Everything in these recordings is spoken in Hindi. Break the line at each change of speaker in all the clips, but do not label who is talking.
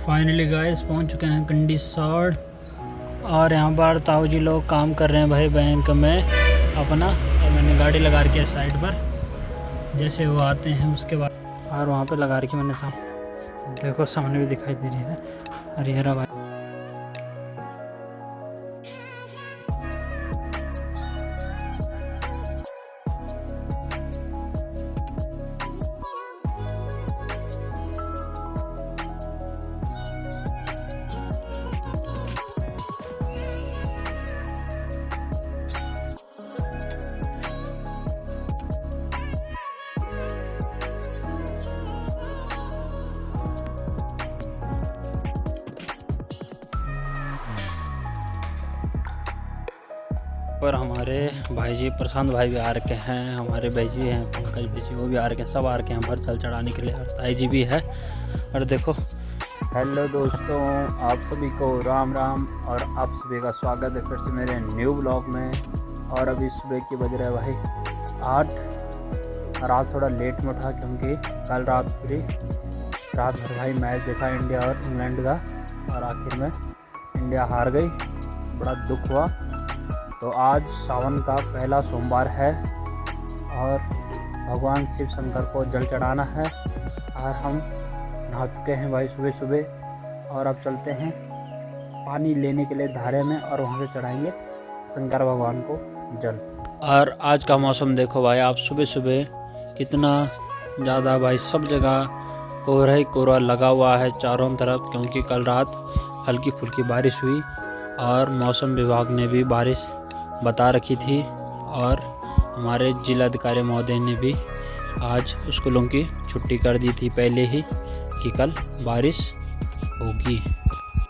फाइनली गाइस पहुंच चुके हैं कंडी साड़। और यहाँ पर ताऊ जी लोग काम कर रहे हैं भाई बैंक में अपना। और मैंने गाड़ी लगा रखी है साइड पर, जैसे वो आते हैं उसके बाद। और वहाँ पे लगा रखी मैंने देखो सामने भी दिखाई दे रही है हरिहरा भाई। पर हमारे भाई जी प्रशांत भाई भी आ रखे हैं, हमारे भाई जी हैं पंकज भाई जी, वो भी आ रखे हैं, सब आ रखे हैं भर चल चढ़ाने के लिए। और ताई जी भी है। और देखो, हेलो दोस्तों, आप सभी को राम राम और आप सभी का स्वागत है फिर से मेरे न्यू ब्लॉग में। और अभी सुबह की बज रहा है भाई 8। रात थोड़ा लेट में उठा क्योंकि कल रात भर भाई मैच देखा इंडिया और इंग्लैंड का, और आखिर में इंडिया हार गई, बड़ा दुख हुआ। तो आज सावन का पहला सोमवार है और भगवान शिव शंकर को जल चढ़ाना है। और हम नहा चुके हैं भाई सुबह सुबह, और अब चलते हैं पानी लेने के लिए धारे में, और वहाँ से चढ़ाएंगे शंकर भगवान को जल। और आज का मौसम देखो भाई, आप सुबह सुबह कितना ज़्यादा भाई, सब जगह कोहरा ही कोहरा लगा हुआ है चारों तरफ, क्योंकि कल रात हल्की फुल्की बारिश हुई और मौसम विभाग ने भी बारिश बता रखी थी। और हमारे जिलाधिकारी महोदय ने भी आज स्कूलों की छुट्टी कर दी थी पहले ही कि कल बारिश होगी।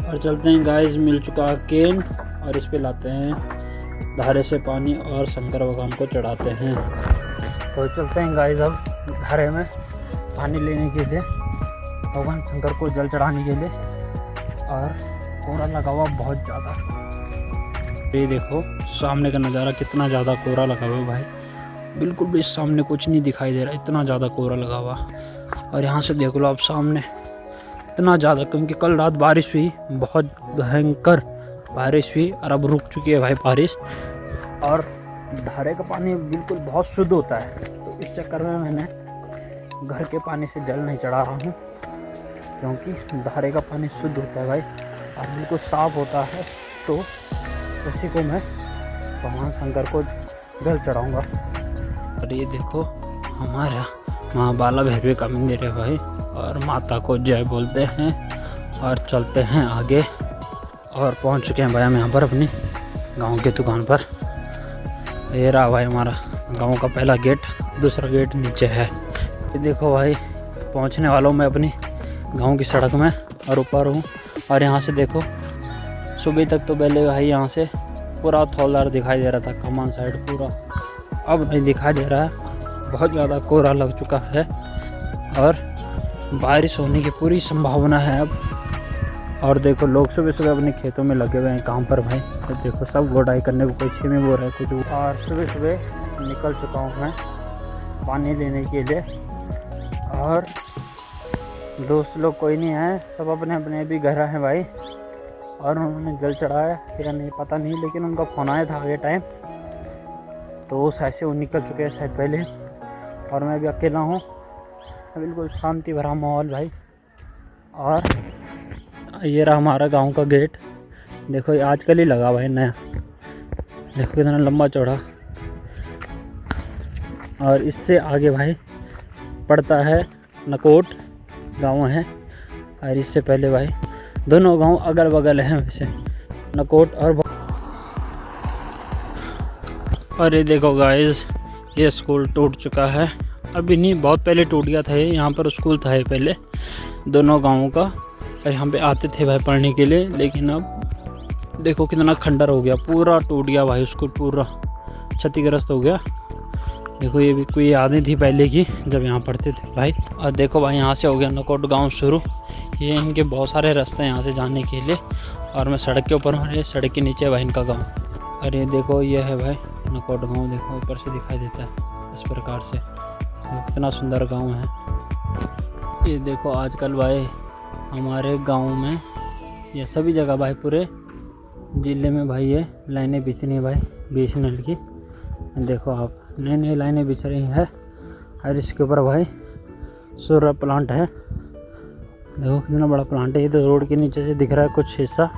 और चलते हैं गाइस, मिल चुका केन, और इस पे लाते हैं धारे से पानी और शंकर भगवान को चढ़ाते हैं। तो चलते हैं गाइस अब धारे में पानी लेने के लिए, भगवान शंकर को जल चढ़ाने के लिए। और कोहरा लगा हुआ बहुत ज़्यादा, ये देखो सामने का नज़ारा, कितना ज़्यादा कोहरा लगा हुआ है भाई, बिल्कुल भी सामने कुछ नहीं दिखाई दे रहा, इतना ज़्यादा कोहरा लगा हुआ। और यहाँ से देख लो आप सामने इतना ज़्यादा, क्योंकि कल रात बारिश हुई, बहुत भयंकर बारिश हुई, और अब रुक चुकी है भाई बारिश। और धारे का पानी बिल्कुल बहुत शुद्ध होता है, तो इस चक्कर में मैंने घर के पानी से जल नहीं चढ़ा रहा हूँ, क्योंकि धारे का पानी शुद्ध होता है भाई और बिल्कुल साफ़ होता है। तो उसी को मैं भगवान शंकर को जल चढ़ाऊँगा। और ये देखो हमारा माँ बाला भैरवी का मंदिर है भाई, और माता को जय बोलते हैं और चलते हैं आगे। और पहुँच चुके हैं भाई हम यहाँ पर अपनी गांव की दुकान पर। ये रहा भाई हमारा गांव का पहला गेट, दूसरा गेट नीचे है। ये देखो भाई, पहुँचने वाला हूँ मैं अपनी गांव की सड़क में, और ऊपर हूँ। और यहाँ से देखो, सुबह तक तो पहले भाई यहाँ से पूरा थोलदार दिखाई दे रहा था, कमान साइड पूरा, अब नहीं दिखाई दे रहा है, बहुत ज़्यादा कोहरा लग चुका है और बारिश होने की पूरी संभावना है अब। और देखो लोग सुबह सुबह अपने खेतों में लगे हुए हैं काम पर भाई, तो देखो सब गोडाई करने को, कोई छीमी बो रहा है कुछ। और सुबह सुबह निकल चुका हूँ मैं पानी लेने के लिए, और दोस्त लोग कोई नहीं है, सब अपने अपने भी घर हैं भाई। और उन्होंने जल चढ़ाया फिर नहीं पता नहीं, लेकिन उनका फ़ोन आया था आगे टाइम, तो वो शायद से वो निकल चुके हैं शायद पहले, और मैं भी अकेला हूँ, बिल्कुल शांति भरा माहौल भाई। और ये रहा हमारा गांव का गेट, देखो ये आजकल ही लगा हुआ है नया, देखो कितना लंबा चौड़ा। और इससे आगे भाई पड़ता है नकोट गांव है, और इससे पहले भाई दोनों गांव अगल बगल हैं वैसे, नकोट और ये देखो गाइस, ये स्कूल टूट चुका है, अभी नहीं बहुत पहले टूट गया था। यहाँ पर स्कूल था पहले दोनों गांवों का, और यहाँ पे आते थे भाई पढ़ने के लिए, लेकिन अब देखो कितना खंडर हो गया, पूरा टूट गया भाई, स्कूल पूरा क्षतिग्रस्त हो गया। देखो ये भी कोई यादें थी पहले की जब यहाँ पढ़ते थे भाई। और देखो भाई यहाँ से हो गया नकोट गांव शुरू, ये इनके बहुत सारे रास्ते हैं यहाँ से जाने के लिए, और मैं सड़क के ऊपर हूँ, ये सड़क के नीचे भाई इनका गांव। और ये देखो ये है भाई नकोट गांव, देखो ऊपर से दिखाई देता है इस प्रकार से, कितना सुंदर गांव है। ये देखो आजकल भाई हमारे गांव में, ये सभी जगह भाई पूरे ज़िले में भाई ये लाइनें बिछ रही हैं भाई बीएसएनएल की। देखो आप, नई नई लाइनें बिछ रही हैं और इसके ऊपर भाई सोलर प्लांट है। देखो कितना बड़ा प्लांट है। ये तो रोड के नीचे से दिख रहा है कुछ हिस्सा,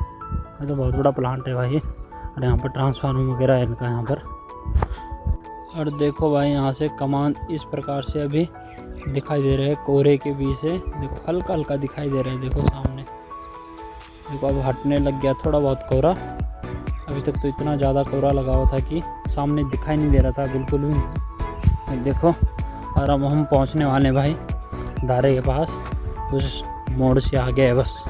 ये तो बहुत बड़ा प्लांट है भाई ये। और यहाँ पर ट्रांसफार्मर वगैरह है इनका यहाँ पर। और देखो भाई यहाँ से कमान इस प्रकार से अभी दिखाई दे रहे हैं कोहरे के बीच से। देखो हल्का हल्का दिखाई दे रहा है, देखो सामने। देखो अब हटने लग गया थोड़ा बहुत कोहरा। अभी तक तो इतना ज़्यादा कोहरा लगा हुआ था कि सामने दिखाई नहीं दे रहा था बिल्कुल भी। देखो और अब हम पहुंचने वाले भाई धारे के पास, उस मोड़ से आगे है बस।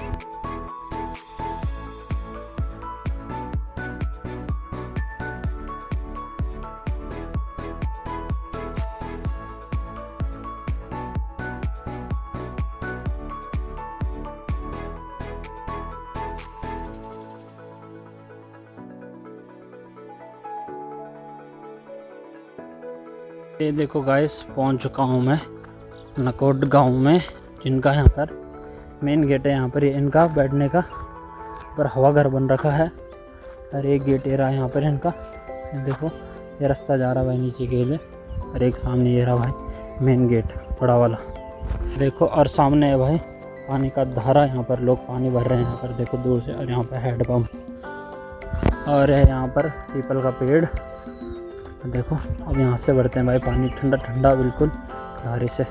ये देखो गाइस, पहुंच चुका हूँ मैं नकोट गांव में, जिनका यहाँ पर मेन गेट है। यहाँ पर ये इनका बैठने का पर हवा घर बन रखा है। और एक गेट ये रहा यहाँ पर इनका। ये देखो ये रास्ता जा रहा भाई नीचे के लिए, और एक सामने ये रहा भाई मेन गेट बड़ा वाला। देखो और सामने है भाई पानी का धारा, यहाँ पर लोग पानी भर रहे हैं यहाँ पर देखो दूर से। और यहाँ पर हैंडपम्प और है यहाँ पर पीपल का पेड़। देखो अब यहाँ से भरते हैं भाई पानी, ठंडा ठंडा बिल्कुल धारे से।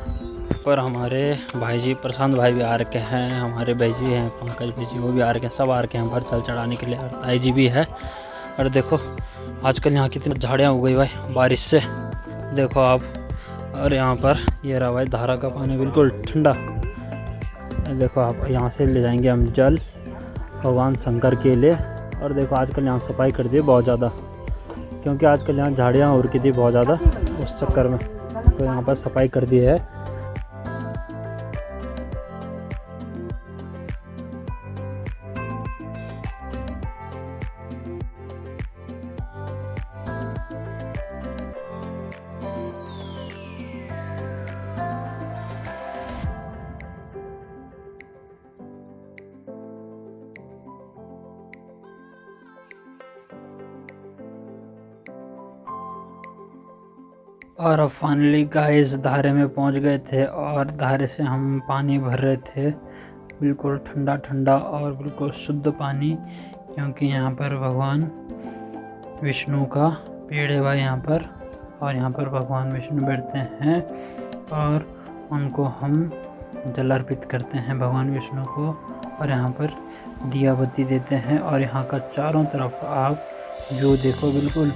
पर हमारे भाई जी प्रशांत भाई भी आ रखे हैं, हमारे भाई जी हैं पंकज भाई जी, वो भी आ रखे हैं, सब आ रखे हैं भर चल चढ़ाने के लिए। और ताई जी भी है। और देखो आजकल यहाँ कितनी झाड़ियाँ हो गई भाई बारिश से, देखो आप। और यहाँ पर ये रहा भाई धारा का पानी बिल्कुल ठंडा। देखो आप, यहाँ से ले जाएंगे हम जल भगवान शंकर के लिए। और देखो आजकल यहाँ सफाई कर दी है बहुत ज़्यादा, क्योंकि आजकल यहाँ झाड़ियाँ हो रखी थी बहुत ज़्यादा, उस चक्कर में तो यहाँ पर सफाई कर दी है। और अब फाइनली गाइस धारे में पहुंच गए थे, और धारे से हम पानी भर रहे थे बिल्कुल ठंडा ठंडा और बिल्कुल शुद्ध पानी, क्योंकि यहाँ पर भगवान विष्णु का पेड़ है भाई यहाँ पर। और यहाँ पर भगवान विष्णु बैठते हैं और उनको हम जल अर्पित करते हैं भगवान विष्णु को। और यहाँ पर दिया बत्ती देते हैं। और यहाँ का चारों तरफ आप जो देखो बिल्कुल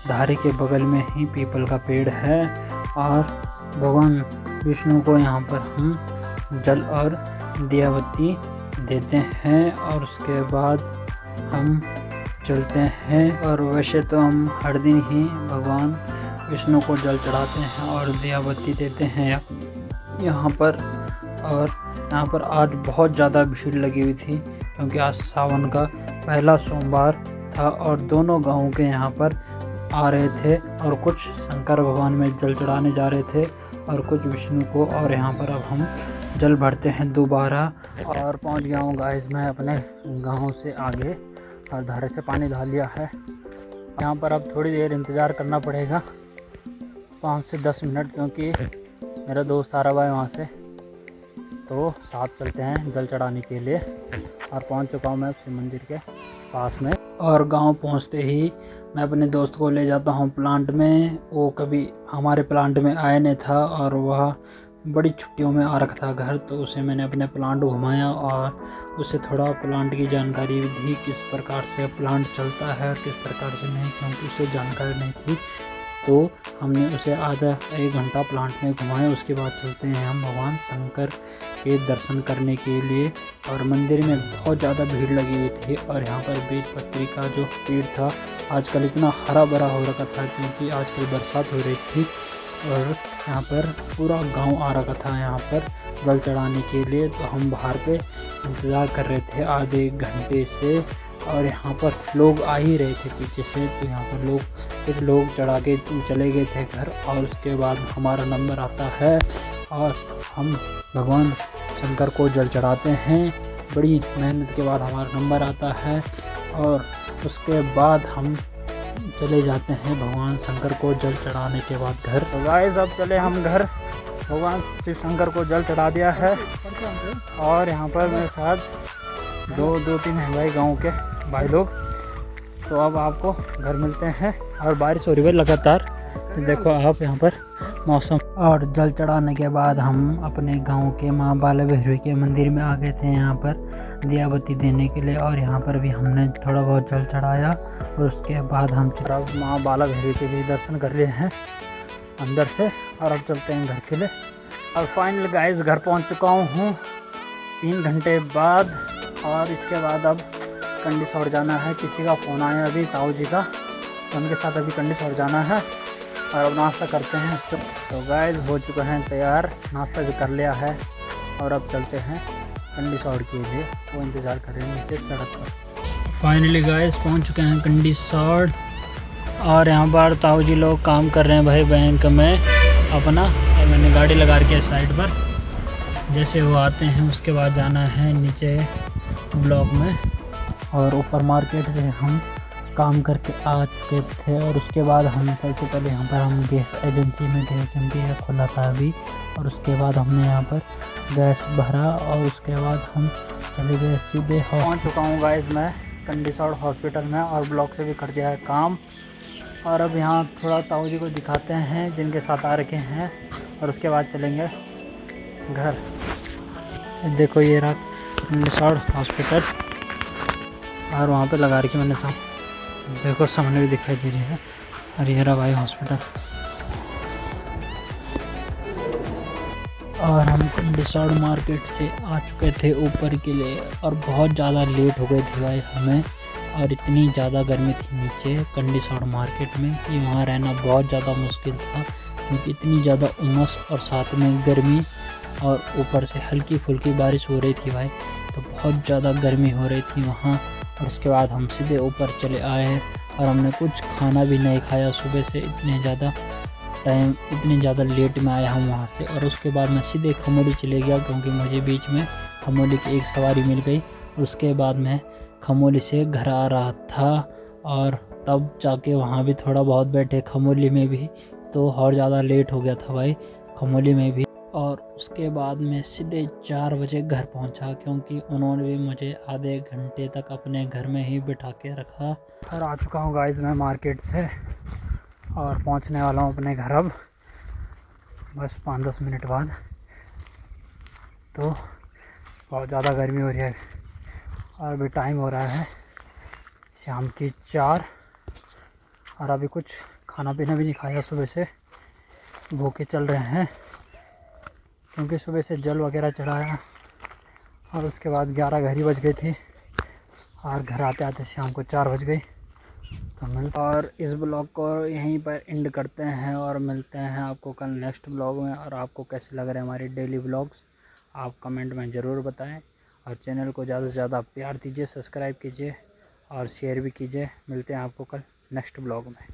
धारे के बगल में ही पीपल का पेड़ है। और भगवान विष्णु को यहाँ पर हम जल और दिया बत्ती देते हैं, और उसके बाद हम चलते हैं। और वैसे तो हम हर दिन ही भगवान विष्णु को जल चढ़ाते हैं और दिया बत्ती देते हैं यहाँ पर। और यहाँ पर आज बहुत ज़्यादा भीड़ लगी हुई थी, क्योंकि आज सावन का पहला सोमवार था और दोनों गाँव के यहाँ पर आ रहे थे। और कुछ शंकर भगवान में जल चढ़ाने जा रहे थे और कुछ विष्णु को। और यहाँ पर अब हम जल भरते हैं दोबारा। और पहुँच गया हूँ गाइस मैं अपने गाँव से आगे, और धारे से पानी डाल लिया है। यहाँ पर अब थोड़ी देर इंतज़ार करना पड़ेगा, 5 से 10 मिनट, क्योंकि मेरा दोस्त आ रहा है वहाँ से, तो साथ चलते हैं जल चढ़ाने के लिए। और पहुँच चुका हूँ मैं शिव मंदिर के पास में। और गांव पहुंचते ही मैं अपने दोस्त को ले जाता हूं प्लांट में। वो कभी हमारे प्लांट में आया नहीं था, और वह बड़ी छुट्टियों में आ रखा था घर, तो उसे मैंने अपने प्लांट घुमाया और उसे थोड़ा प्लांट की जानकारी भी दी, किस प्रकार से प्लांट चलता है और किस प्रकार से नहीं, क्योंकि उसे जानकारी नहीं थी। तो हमने उसे आधा 1 घंटा प्लांट में घुमाया। उसके बाद चलते हैं हम भगवान शंकर के दर्शन करने के लिए। और मंदिर में बहुत ज़्यादा भीड़ लगी हुई थी। और यहाँ पर बेलपत्री का जो पेड़ था आजकल इतना हरा भरा हो रखा था, क्योंकि आजकल बरसात हो रही थी। और यहाँ पर पूरा गांव आ रखा था यहाँ पर जल चढ़ाने के लिए। तो हम बाहर पे इंतज़ार कर रहे थे आधे घंटे से, और यहाँ पर लोग आ ही रहे थे पीछे से। तो यहाँ पर कुछ लोग चढ़ा के चले गए थे घर, और उसके बाद हमारा नंबर आता है और हम भगवान शंकर को जल चढ़ाते हैं। बड़ी मेहनत के बाद हमारा नंबर आता है और उसके बाद हम चले जाते हैं भगवान शंकर को जल चढ़ाने के बाद घर। तो गाइस अब चले हम घर। भगवान शिव शंकर को जल चढ़ा दिया है और यहाँ पर मेरे साथ दो तीन हैं भाई गाँव के भाई लोग। तो अब आपको घर मिलते हैं और बारिश हो रही है लगातार। देखो आप यहाँ पर मौसम। और जल चढ़ाने के बाद हम अपने गांव के माँ बाला भैरवी के मंदिर में आ गए थे यहाँ पर दिया बत्ती देने के लिए। और यहाँ पर भी हमने थोड़ा बहुत जल चढ़ाया और उसके बाद हम माँ बाला भैरवी के भी दर्शन कर लिए हैं अंदर से। और अब चलते हैं घर के लिए। और फाइनल गाइस घर पहुँच चुका हूँ 3 घंटे बाद। और इसके बाद अब कंडीसौर जाना है। किसी का फ़ोन आया अभी ताऊ जी का, उनके साथ अभी कंडीसौर जाना है और अब नाश्ता करते हैं। तो गाइस हो चुका है तैयार, नाश्ता भी कर लिया है और अब चलते हैं कंडीसौर के लिए। वो इंतज़ार कर रहे हैं नीचे सड़क पर। फाइनली गाइस पहुंच चुके हैं कंडीसौर और यहाँ पर ताऊ जी लोग काम कर रहे हैं भाई बैंक में अपना। और मैंने गाड़ी लगा रखी है साइड पर। जैसे वो आते हैं उसके बाद जाना है नीचे ब्लॉक में। और ऊपर मार्केट से हम काम करके आ चुके थे और उसके बाद हम सबसे पहले यहाँ पर हम गैस एजेंसी में गए क्योंकि यह खुला था अभी। और उसके बाद हमने यहाँ पर गैस भरा और उसके बाद हम चले गए सीधे। पहुँच चुका हूँ गाइस मैं कंडीसौर हॉस्पिटल में और ब्लॉक से भी कर दिया है काम। और अब यहाँ थोड़ा ताऊ जी को दिखाते हैं जिनके साथ आ रखे हैं और उसके बाद चलेंगे घर। देखो ये रहा कंडीसौर हॉस्पिटल और वहाँ पे लगा रखी मैंने सब। देखो सामने भी दिखाई दे रही है। और ये रहा भाई हॉस्पिटल। और हम कंडीसौर मार्केट से आ चुके थे ऊपर के लिए और बहुत ज़्यादा लेट हो गए थे भाई हमें। और इतनी ज़्यादा गर्मी थी नीचे कंडीसौर मार्केट में कि वहाँ रहना बहुत ज़्यादा मुश्किल था क्योंकि इतनी ज़्यादा उमस और साथ में गर्मी और ऊपर से हल्की फुल्की बारिश हो रही थी भाई। तो बहुत ज़्यादा गर्मी हो रही थी वहाँ। और उसके बाद हम सीधे ऊपर चले आए और हमने कुछ खाना भी नहीं खाया सुबह से। इतने ज़्यादा लेट में आए हम वहाँ से। और उसके बाद मैं सीधे खमोली चले गया क्योंकि मुझे बीच में खमोली की एक सवारी मिल गई। और उसके बाद मैं खमोली से घर आ रहा था और तब जाके वहाँ भी थोड़ा बहुत बैठे खमोली में भी। तो और ज़्यादा लेट हो गया था भाई खमोली में भी। और उसके बाद मैं सीधे 4 बजे घर पहुंचा क्योंकि उन्होंने भी मुझे आधे घंटे तक अपने घर में ही बिठा के रखा। और आ चुका हूं गाइस मैं मार्केट से और पहुंचने वाला हूं अपने घर अब बस 5-10 मिनट बाद। तो बहुत ज़्यादा गर्मी हो रही है और अभी टाइम हो रहा है शाम की 4 और अभी कुछ खाना पीना भी नहीं खाया सुबह से। भूखे चल रहे हैं क्योंकि सुबह से जल वगैरह चढ़ाया और उसके बाद 11 घर ही बज गई थी और घर आते आते शाम को 4 बज गई। तो और इस ब्लॉग को यहीं पर एंड करते हैं और मिलते हैं आपको कल नेक्स्ट ब्लॉग में। और आपको कैसे लग रहे हैं हमारी डेली ब्लॉग्स आप कमेंट में ज़रूर बताएं। और चैनल को ज़्यादा से ज़्यादा प्यार दीजिए, सब्सक्राइब कीजिए और शेयर भी कीजिए। मिलते हैं आपको कल नेक्स्ट ब्लॉग में।